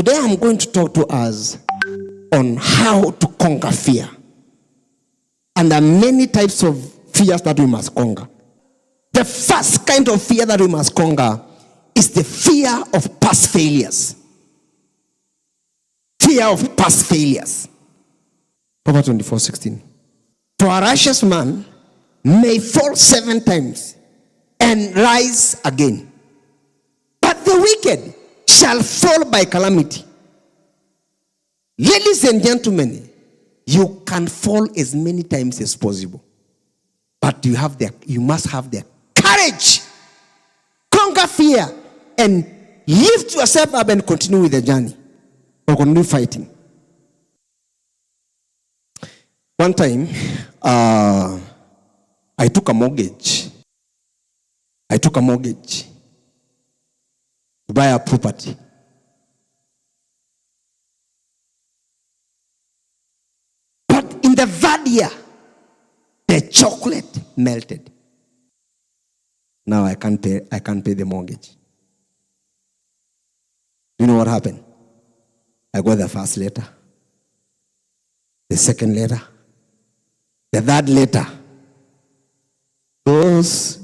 Today I'm going to talk to us on how to conquer fear. And there are many types of fears that we must conquer. The first kind of fear that we must conquer is the fear of past failures. Fear of past failures. Proverbs 24:16. For a righteous man may fall 7 times and rise again, but the wicked shall fall by calamity. Ladies and gentlemen, you can fall as many times as possible, but you must have the courage, conquer fear, and lift yourself up and continue with the journey, or continue fighting. One time, I took a mortgage. To buy a property. But in the third year, the chocolate melted. Now I can't pay the mortgage. You know what happened? I got the first letter, the second letter, the third letter. Those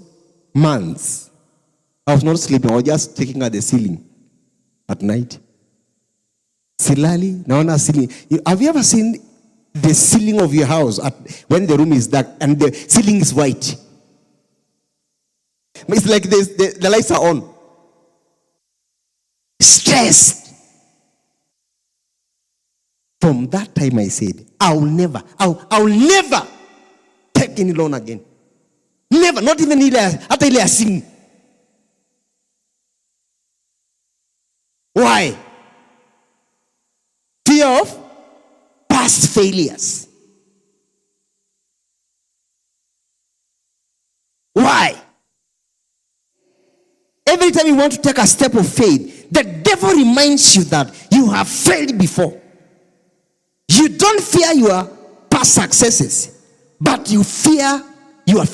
months, I was not sleeping. I was just taking at the ceiling at night. Silali, naona ceiling. Have you ever seen the ceiling of your house when the room is dark and the ceiling is white? It's like the lights are on. Stressed. From that time I said, I'll never take any loan again. Never, not even after I sing. Why? Fear of past failures. Why? Every time you want to take a step of faith, the devil reminds you that you have failed before. You don't fear your past successes, but you fear your.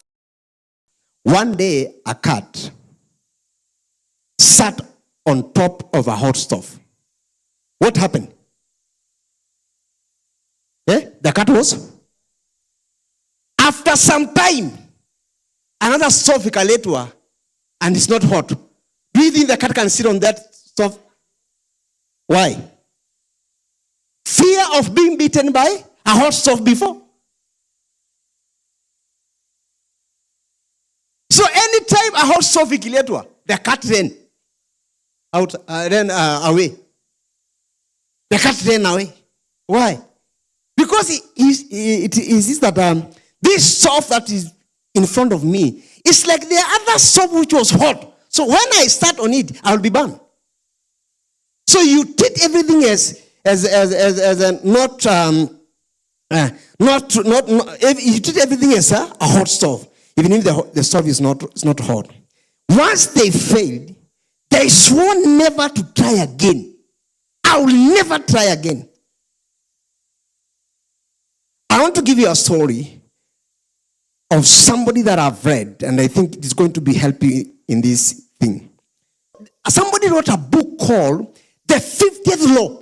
One day, a cat sat on top of a hot stove. What happened? The cat was? After some time, another stove ikaletwa, and it's not hot. Do you think the cat can sit on that stove? Why? Fear of being beaten by a hot stove before. So anytime a hot stove ikiletwa, the cat ran away. The cat ran away. Why? Because it is that this stove that is in front of me is like the other stove which was hot. So when I start on it, I will be burned. So you treat everything as you treat everything as a hot stove, even if the stove is not hot. Once they failed, they swore never to try again. I will never try again. I want to give you a story of somebody that I've read, and I think it is going to be helping in this thing. Somebody wrote a book called The 50th Law.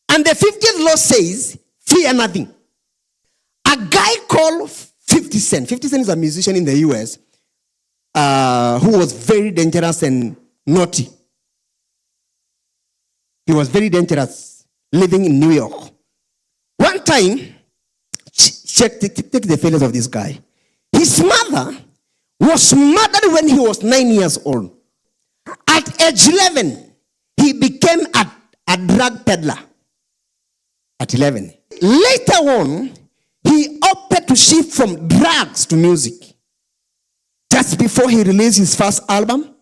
And the 50th law says, fear nothing. A guy called 50 Cent. 50 Cent is a musician in the US who was very dangerous and naughty. He was very dangerous living in New York. One time, take the failures of this guy. His mother was murdered when he was 9 years old. At age 11, he became a drug peddler. At 11. Later on, he opted to shift from drugs to music. Just before he released his first album,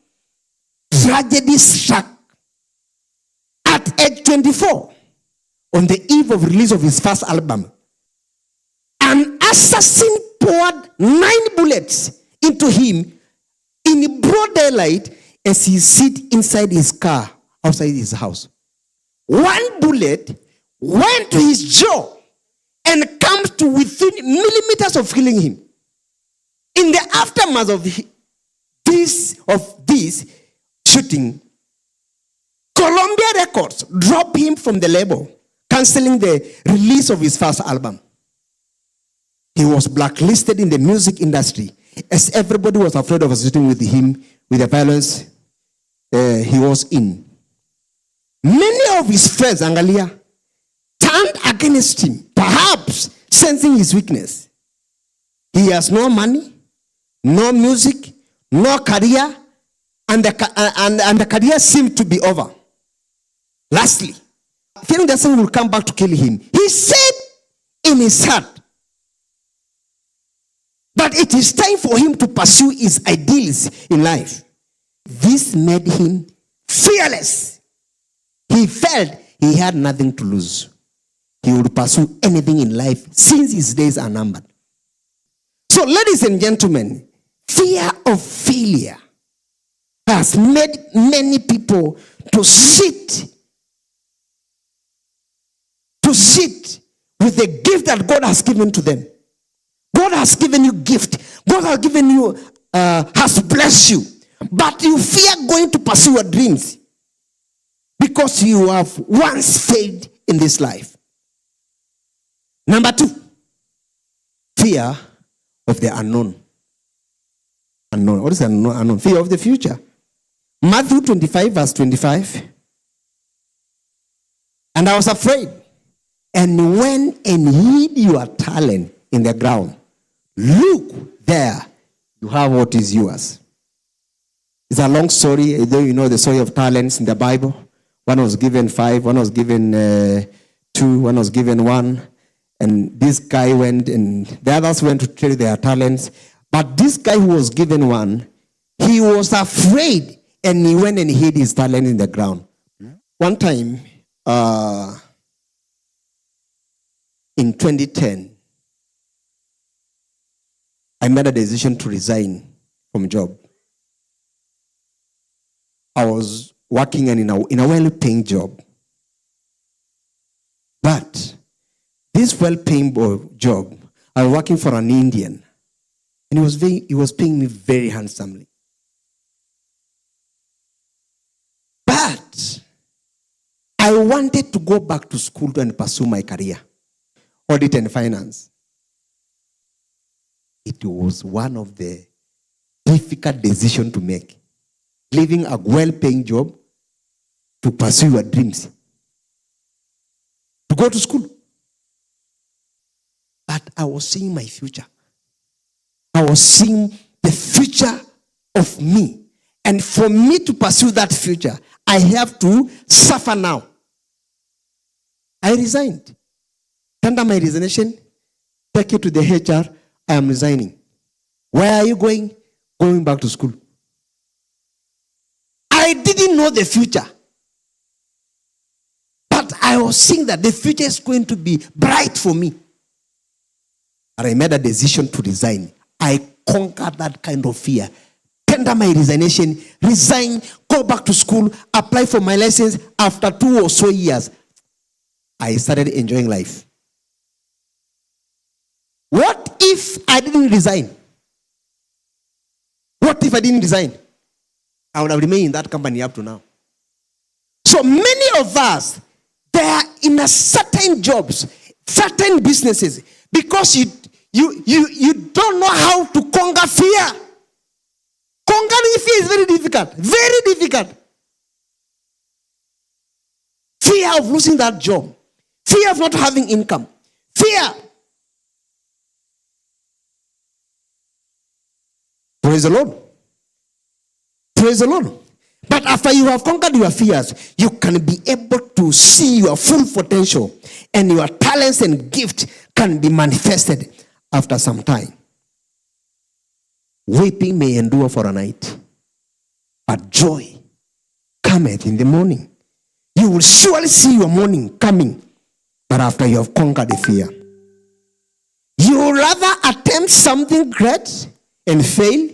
tragedy struck. At age 24, on the eve of release of his first album, an assassin poured 9 bullets into him in broad daylight as he sat inside his car outside his house. 1 bullet went to his jaw and comes to within millimeters of killing him. In the aftermath of this shooting, Columbia Records dropped him from the label, canceling the release of his first album. He was blacklisted in the music industry as everybody was afraid of associating with him with the violence he was in. Many of his friends, Angalia, turned against him, perhaps sensing his weakness. He has no money, no music, no career, and the career seemed to be over. Lastly, feeling that someone will come back to kill him, he said in his heart that it is time for him to pursue his ideals in life. This made him fearless. He felt he had nothing to lose. He would pursue anything in life since his days are numbered. So, ladies and gentlemen, fear of failure has made many people to sit with the gift that God has given to them. God has given you gift. God has given you, has blessed you. But you fear going to pursue your dreams because you have once failed in this life. Number 2, fear of the unknown. Unknown. What is unknown? Fear of the future. Matthew 25, verse 25. And I was afraid, and went and hid your talent in the ground. Look, there you have what is yours. It's a long story. Though you know the story of talents in the Bible. One was given 5, one was given 2, one was given 1. And this guy went, and the others went to trade their talents. But this guy who was given 1, he was afraid, and he went and hid his talent in the ground. One time, in 2010, I made a decision to resign from job. I was working in a well-paying job. But this well-paying job, I was working for an Indian, and he was paying me very handsomely. But I wanted to go back to school and pursue my career, audit and finance. It was one of the difficult decisions to make. Leaving a well-paying job to pursue your dreams. To go to school. But I was seeing my future. I was seeing the future of me. And for me to pursue that future, I have to suffer now. I resigned. Tender my resignation, take it to the HR, I am resigning. Where are you going? Going back to school. I didn't know the future. But I was seeing that the future is going to be bright for me. And I made a decision to resign. I conquered that kind of fear. Tender my resignation, resign, go back to school, apply for my license. After 2 or so years, I started enjoying life. What if I didn't resign? What if I didn't resign? I would have remained in that company up to now. So many of us, they are in a certain jobs, certain businesses, because you don't know how to conquer fear. Conquering fear is very difficult. Very difficult. Fear of losing that job. Fear of not having income. Fear. Praise the Lord. Praise the Lord. But after you have conquered your fears, you can be able to see your full potential, and your talents and gifts can be manifested after some time. Weeping may endure for a night, but joy cometh in the morning. You will surely see your morning coming, but after you have conquered the fear. You would rather attempt something great and fail,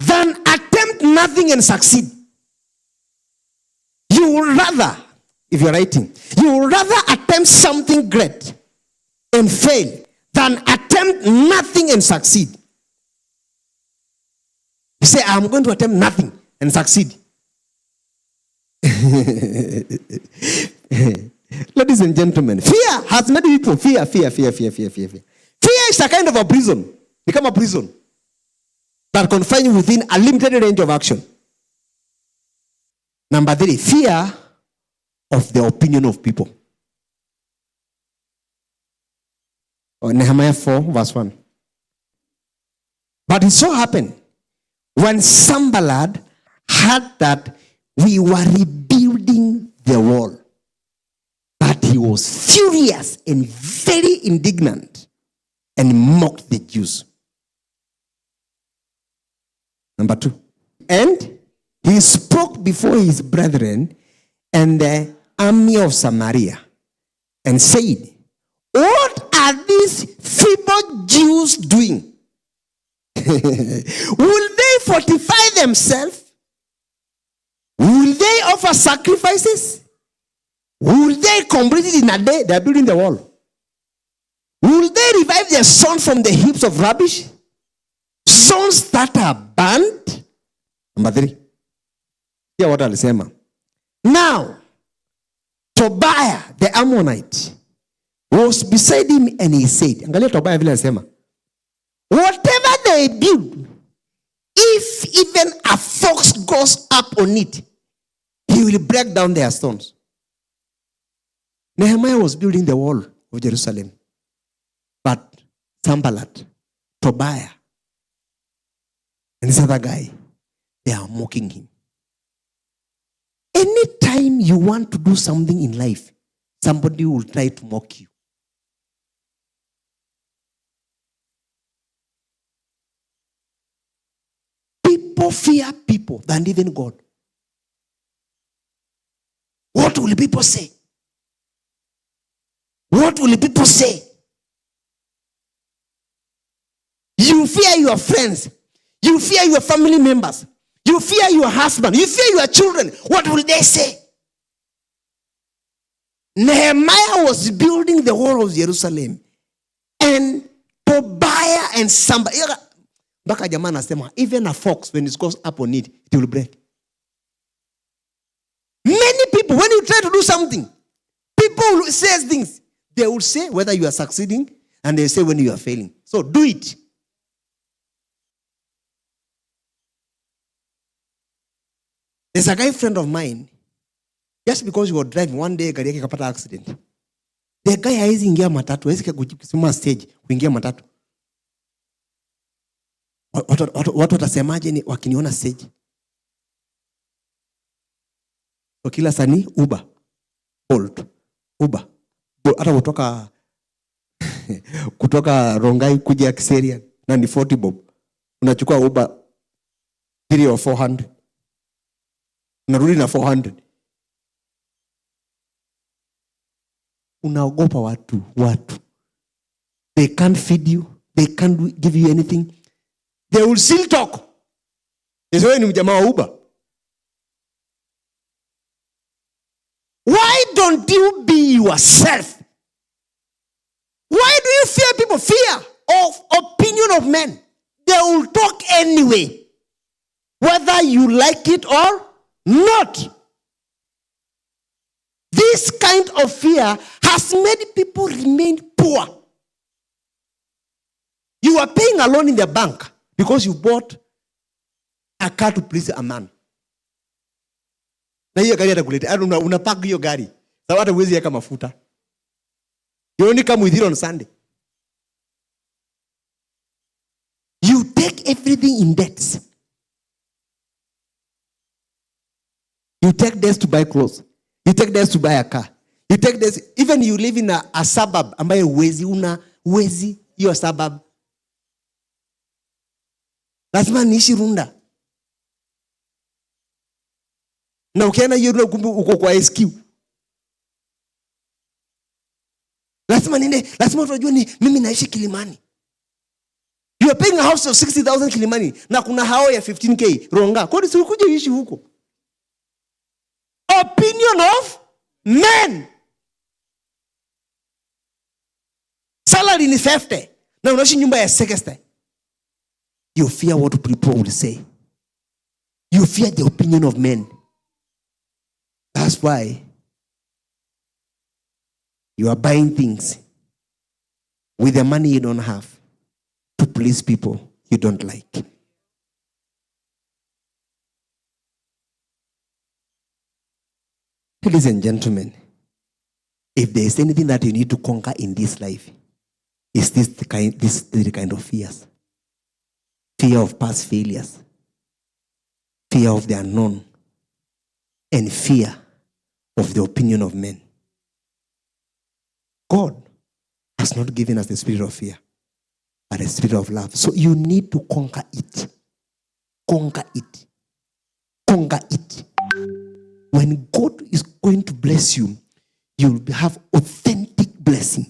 than attempt nothing and succeed. You would rather, if you're writing, you would rather attempt something great and fail than attempt nothing and succeed. You say, I'm going to attempt nothing. and succeed. Ladies and gentlemen, fear has made people fear. Fear is a kind of a prison. Become a prison that confines you within a limited range of action. Number 3, fear of the opinion of people. Nehemiah 4 verse 1. But it so happened when Sanballat heard that we were rebuilding the wall, that he was furious and very indignant and mocked the Jews. Number 2. And he spoke before his brethren and the army of Samaria and said, what are these feeble Jews doing? Will they fortify themselves? Will they offer sacrifices? Will they complete it in a day? They are building the wall. Will they revive their sons from the heaps of rubbish? Sons that are burned? Number 3. Hear what alisema. Now, Tobiah the Ammonite was beside him and he said, angalia Tobiah vile alisema, whatever they build, if even a fox goes up on it, he will break down their stones. Nehemiah was building the wall of Jerusalem. But Sanballat, Tobiah, and this other guy, they are mocking him. Anytime you want to do something in life, somebody will try to mock you. People fear people than even God. What will people say? What will people say? You fear your friends. You fear your family members. You fear your husband. You fear your children. What will they say? Nehemiah was building the wall of Jerusalem. And Tobiah and somebody, even a fox, when it goes up on it, it will break. Many people, when you try to do something, people will say things. They will say whether you are succeeding, and they say when you are failing. So do it. There's a guy friend of mine, just because you were driving one day, gari yake kapata accident. The guy haizi ingia matatu, haizi kusimama stage, kuingia matatu. Watu watasemaje ni wakiniona stage? Kwa kila sani, Uber, Bolt, Uber. Hata kutoka Rongai kuja Kiseria, na ni 40 bob. Unachukua Uber 3 or 400. Unarudi na 400. Unaogopa watu. They can't feed you. They can't give you anything. They will still talk. Wewe ni mjamaa wa Uber. Why don't you be yourself? Why do you fear people? Fear of opinion of men. They will talk anyway, whether you like it or not. This kind of fear has made people remain poor. You are paying a loan in the bank because you bought a car to please a man. Na hiyo gari atakuleta. Unapack hiyo gari. Sawa hata huwezi yeka mafuta. You only come with it on Sunday. You take everything in debts. You take debts to buy clothes. You take debts to buy a car. You take debts, even you live in a suburb ambaye huwezi hiyo suburb. Lazima niishi Runda. Na ukienda hiyo Runda uko kwa SQ. Lazima unajua ni mimi naishi Kilimani. You are paying a house of 60,000 Kilimani na kuna hao ya 15k Ronga. Kwa nini usikuje uishi huko? Opinion of men. Salary ni 50 na unaishi nyumba ya 60. You fear what people will say. You fear the opinion of men. That's why you are buying things with the money you don't have to please people you don't like. Ladies and gentlemen, if there is anything that you need to conquer in this life, is the kind of fears. Fear of past failures, fear of the unknown, and fear of the opinion of men. God has not given us the spirit of fear, but a spirit of love. So you need to conquer it. Conquer it. Conquer it. When God is going to bless you, you'll have authentic blessing.